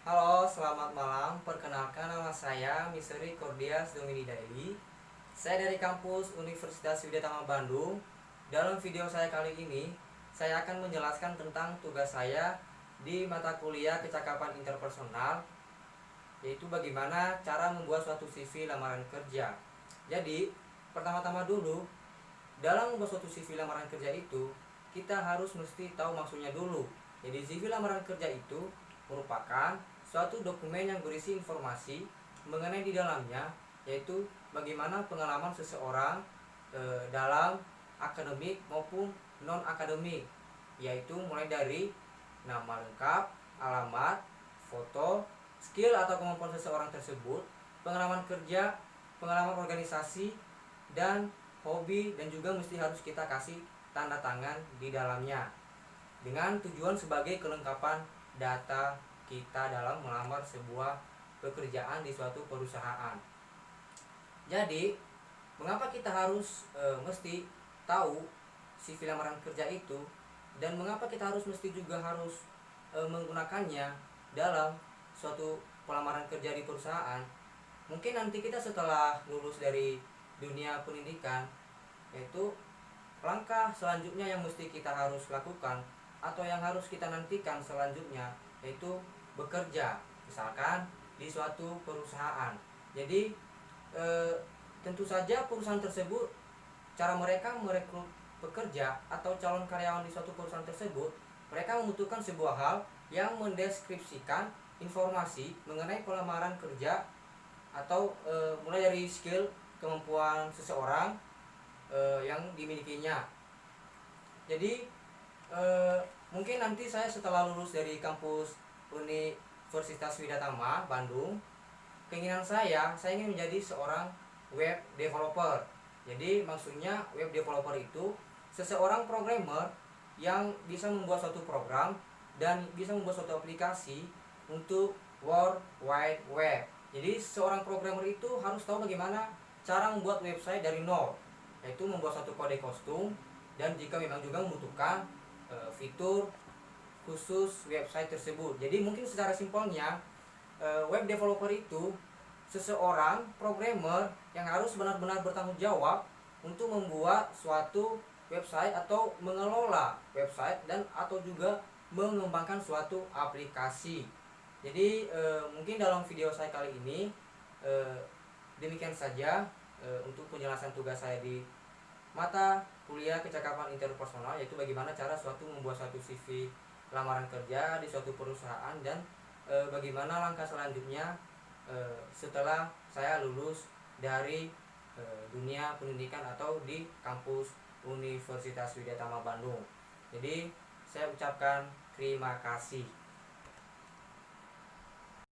Halo, selamat malam. Perkenalkan nama saya Miseri Cordias Domini Daily. Saya dari kampus Universitas Widyatama Bandung. Dalam video saya kali ini, saya akan menjelaskan tentang tugas saya di mata kuliah Kecakapan Interpersonal, yaitu bagaimana cara membuat suatu CV lamaran kerja. Jadi, pertama-tama dulu, dalam membuat suatu CV lamaran kerja itu, kita harus mesti tahu maksudnya dulu. Jadi CV lamaran kerja itu merupakan suatu dokumen yang berisi informasi mengenai di dalamnya, yaitu bagaimana pengalaman seseorang dalam akademik maupun non akademik, yaitu mulai dari nama lengkap, alamat, foto, skill atau kemampuan seseorang tersebut, pengalaman kerja, pengalaman organisasi, dan hobi, dan juga mesti harus kita kasih tanda tangan di dalamnya dengan tujuan sebagai kelengkapan data kita dalam melamar sebuah pekerjaan di suatu perusahaan. Jadi, mengapa kita harus mesti tahu CV lamaran kerja itu, dan mengapa kita harus mesti juga harus menggunakannya dalam suatu pelamaran kerja di perusahaan? Mungkin nanti kita setelah lulus dari dunia pendidikan, yaitu langkah selanjutnya yang mesti kita harus lakukan atau yang harus kita nantikan selanjutnya, yaitu bekerja, misalkan di suatu perusahaan. Jadi tentu saja perusahaan tersebut, cara mereka merekrut pekerja atau calon karyawan di suatu perusahaan tersebut, mereka membutuhkan sebuah hal yang mendeskripsikan informasi mengenai pelamaran kerja, atau mulai dari skill, kemampuan seseorang yang dimilikinya. Jadi mungkin nanti saya setelah lulus dari kampus Universitas Widyatama Bandung, keinginan saya ingin menjadi seorang web developer. Jadi maksudnya web developer itu seseorang programmer yang bisa membuat suatu program dan bisa membuat suatu aplikasi untuk World Wide Web. Jadi seorang programmer itu harus tahu bagaimana cara membuat website dari nol, yaitu membuat suatu kode kostum, dan jika memang juga membutuhkan fitur khusus website tersebut. Jadi mungkin secara simpelnya, web developer itu seseorang programmer yang harus benar-benar bertanggung jawab untuk membuat suatu website atau mengelola website, dan atau juga mengembangkan suatu aplikasi. Jadi mungkin dalam video saya kali ini demikian saja untuk penjelasan tugas saya di mata kuliah Kecakapan Interpersonal, yaitu bagaimana cara suatu membuat suatu CV lamaran kerja di suatu perusahaan, dan bagaimana langkah selanjutnya setelah saya lulus dari dunia pendidikan atau di kampus Universitas Widyatama Bandung. Jadi saya ucapkan terima kasih.